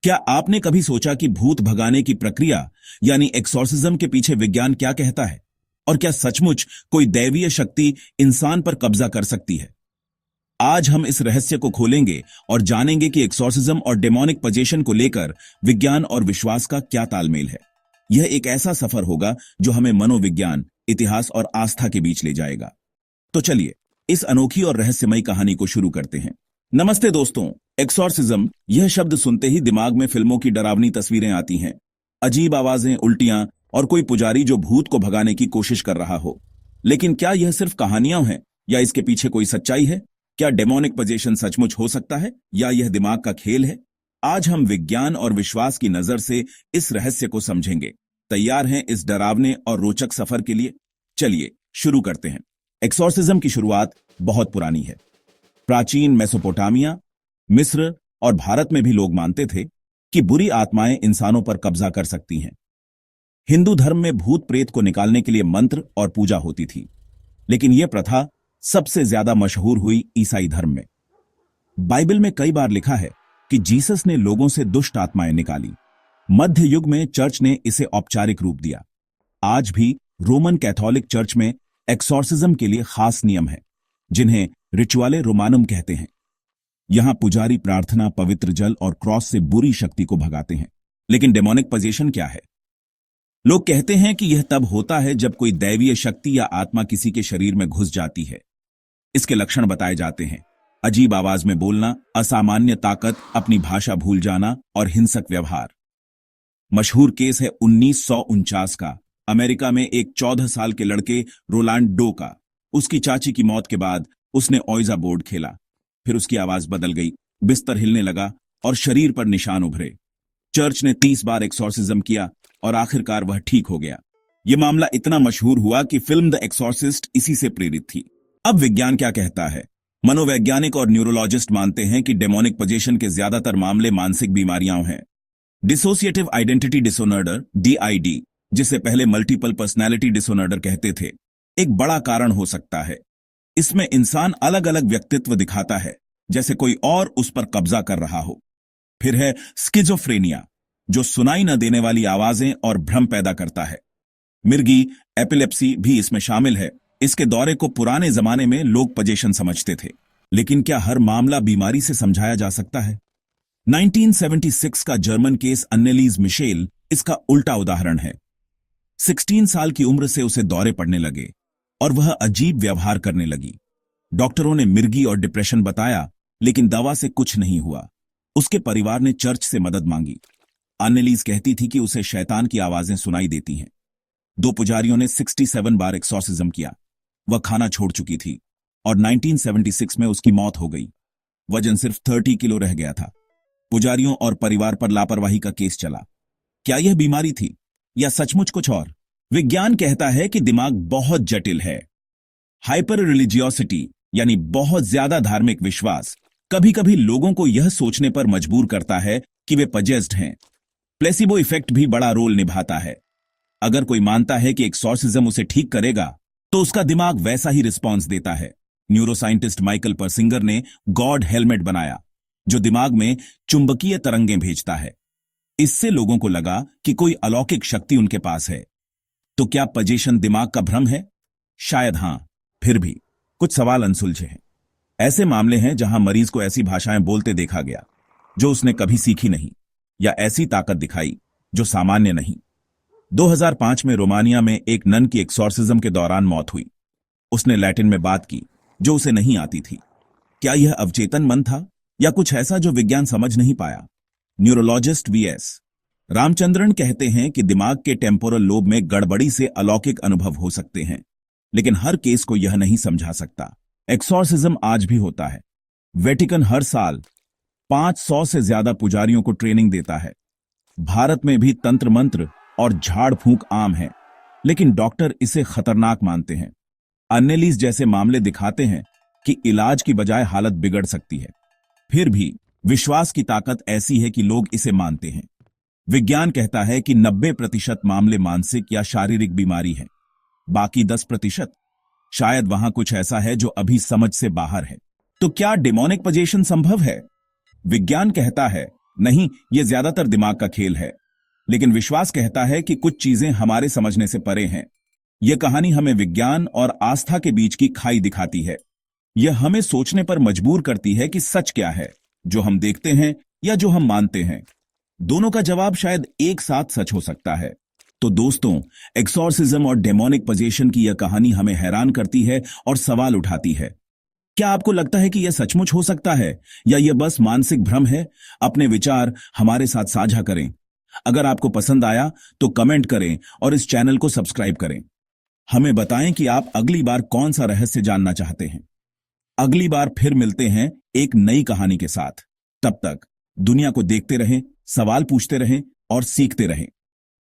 क्या आपने कभी सोचा कि भूत भगाने की प्रक्रिया यानी एक्सॉर्सिज्म के पीछे विज्ञान क्या कहता है? और क्या सचमुच कोई दैवीय शक्ति इंसान पर कब्जा कर सकती है? आज हम इस रहस्य को खोलेंगे और जानेंगे कि एक्सॉर्सिज्म और डेमोनिक पजेशन को लेकर विज्ञान और विश्वास का क्या तालमेल है। यह एक ऐसा सफर होगा जो हमें मनोविज्ञान, इतिहास और आस्था के बीच ले जाएगा। तो चलिए इस अनोखी और रहस्यमयी कहानी को शुरू करते हैं। नमस्ते दोस्तों। एक्सॉर्सिज्म यह शब्द सुनते ही दिमाग में फिल्मों की डरावनी तस्वीरें आती हैं। अजीब आवाजें, उल्टियां और कोई पुजारी जो भूत को भगाने की कोशिश कर रहा हो। लेकिन क्या यह सिर्फ कहानियां हैं या इसके पीछे कोई सच्चाई है? क्या डेमोनिक पजेशन सचमुच हो सकता है या यह दिमाग का खेल है? आज हम विज्ञान और विश्वास की नजर से इस रहस्य को समझेंगे। तैयार हैं इस डरावने और रोचक सफर के लिए? चलिए शुरू करते हैं। एक्सॉर्सिज्म की शुरुआत बहुत पुरानी है। प्राचीन मेसोपोटामिया, मिस्र और भारत में भी लोग मानते थे कि बुरी आत्माएं इंसानों पर कब्जा कर सकती हैं। हिंदू धर्म में भूत प्रेत को निकालने के लिए मंत्र और पूजा होती थी। लेकिन यह प्रथा सबसे ज्यादा मशहूर हुई ईसाई धर्म में। बाइबल में कई बार लिखा है कि जीसस ने लोगों से दुष्ट आत्माएं निकाली। मध्य युग में चर्च ने इसे औपचारिक रूप दिया। आज भी रोमन कैथोलिक चर्च में एक्सॉर्सिज्म के लिए खास नियम है, जिन्हें रिचुअले रोमानम कहते हैं। यहां पुजारी प्रार्थना, पवित्र जल और क्रॉस से बुरी शक्ति को भगाते हैं। लेकिन डेमोनिक पजेशन क्या है? लोग कहते हैं कि यह तब होता है जब कोई दैवीय शक्ति या आत्मा किसी के शरीर में घुस जाती है। इसके लक्षण बताए जाते हैं: अजीब आवाज में बोलना, असामान्य ताकत, अपनी भाषा भूल जाना और हिंसक व्यवहार। मशहूर केस है 1949 का, अमेरिका में एक 14 साल के लड़के रोलांड डो का। उसकी चाची की मौत के बाद उसने ओइजा बोर्ड खेला। फिर उसकी आवाज बदल गई, बिस्तर हिलने लगा और शरीर पर निशान उभरे। चर्च ने 30 बार एक्सॉर्सिज्म किया और आखिरकार वह ठीक हो गया। यह मामला इतना मशहूर हुआ कि फिल्म द एक्सॉर्सिस्ट इसी से प्रेरित थी। अब विज्ञान क्या कहता है? मनोवैज्ञानिक और न्यूरोलॉजिस्ट मानते हैं कि डेमोनिक पजेशन के ज्यादातर मामले मानसिक बीमारियां हैं। डिसोसिएटिव आइडेंटिटी डिसऑर्डर, DID, जिसे पहले मल्टीपल पर्सनैलिटी डिसऑर्डर कहते थे, एक बड़ा कारण हो सकता है। इसमें इंसान अलग अलग व्यक्तित्व दिखाता है, जैसे कोई और उस पर कब्जा कर रहा हो। फिर है स्किज़ोफ्रेनिया, जो सुनाई न देने वाली आवाजें और भ्रम पैदा करता है। मिर्गी एपिलेप्सी भी इसमें शामिल है। इसके दौरे को पुराने जमाने में लोग पजेशन समझते थे। लेकिन क्या हर मामला बीमारी से समझाया जा सकता है? 1976 का जर्मन केस अन्नेलीज मिशेल इसका उल्टा उदाहरण है। 16 साल की उम्र से उसे दौरे पड़ने लगे और वह अजीब व्यवहार करने लगी। डॉक्टरों ने मिर्गी और डिप्रेशन बताया, लेकिन दवा से कुछ नहीं हुआ। उसके परिवार ने चर्च से मदद मांगी। अन्नेलीज कहती थी कि उसे शैतान की आवाजें सुनाई देती हैं। 2 पुजारियों ने 67 बार एक्सॉर्सिज्म किया। वह खाना छोड़ चुकी थी और 1976 में उसकी मौत हो गई। वजन सिर्फ 30 किलो रह गया था। पुजारियों और परिवार पर लापरवाही का केस चला। क्या यह बीमारी थी या सचमुच कुछ और? विज्ञान कहता है कि दिमाग बहुत जटिल है। हाइपर रिलीजियोसिटी यानी बहुत ज्यादा धार्मिक विश्वास कभी कभी लोगों को यह सोचने पर मजबूर करता है कि वे पजेस्ड हैं। प्लेसिबो इफेक्ट भी बड़ा रोल निभाता है। अगर कोई मानता है कि एक्सॉर्सिज्म उसे ठीक करेगा, तो उसका दिमाग वैसा ही रिस्पॉन्स देता है। न्यूरोसाइंटिस्ट माइकल पर्सिंगर ने गॉड हेलमेट बनाया, जो दिमाग में चुंबकीय तरंगें भेजता है। इससे लोगों को लगा कि कोई अलौकिक शक्ति उनके पास है। तो क्या पजेशन दिमाग का भ्रम है? शायद हां। फिर भी कुछ सवाल अनसुलझे हैं। ऐसे मामले हैं जहां मरीज को ऐसी भाषाएं बोलते देखा गया जो उसने कभी सीखी नहीं, या ऐसी ताकत दिखाई जो सामान्य नहीं। 2005 में रोमानिया में एक नन की एक्सॉर्सिज्म के दौरान मौत हुई। उसने लैटिन में बात की जो उसे नहीं आती थी। क्या यह अवचेतन मन था या कुछ ऐसा जो विज्ञान समझ नहीं पाया? न्यूरोलॉजिस्ट VS रामचंद्रन कहते हैं कि दिमाग के टेम्पोरल लोब में गड़बड़ी से अलौकिक अनुभव हो सकते हैं, लेकिन हर केस को यह नहीं समझा सकता। एक्सॉर्सिज्म आज भी होता है। वेटिकन हर साल 500 से ज्यादा पुजारियों को ट्रेनिंग देता है। भारत में भी तंत्र मंत्र और झाड़ फूंक आम है, लेकिन डॉक्टर इसे खतरनाक मानते हैं। अन्नेलीज जैसे मामले दिखाते हैं कि इलाज की बजाय हालत बिगड़ सकती है। फिर भी विश्वास की ताकत ऐसी है कि लोग इसे मानते हैं। विज्ञान कहता है कि 90% मामले मानसिक या शारीरिक बीमारी है। बाकी 10% शायद वहां कुछ ऐसा है जो अभी समझ से बाहर है। तो क्या डेमोनिक पजेशन संभव है? विज्ञान कहता है नहीं, ये ज्यादातर दिमाग का खेल है। लेकिन विश्वास कहता है कि कुछ चीजें हमारे समझने से परे हैं। यह कहानी हमें विज्ञान और आस्था के बीच की खाई दिखाती है। यह हमें सोचने पर मजबूर करती है कि सच क्या है, जो हम देखते हैं या जो हम मानते हैं। दोनों का जवाब शायद एक साथ सच हो सकता है। तो दोस्तों, एक्सॉर्सिज्म और डेमोनिक पोजेशन की यह कहानी हमें हैरान करती है और सवाल उठाती है। क्या आपको लगता है कि यह सचमुच हो सकता है, या यह बस मानसिक भ्रम है? अपने विचार हमारे साथ साझा करें। अगर आपको पसंद आया तो कमेंट करें और इस चैनल को सब्सक्राइब करें। हमें बताएं कि आप अगली बार कौन सा रहस्य जानना चाहते हैं। अगली बार फिर मिलते हैं एक नई कहानी के साथ। तब तक दुनिया को देखते रहें, सवाल पूछते रहें और सीखते रहें।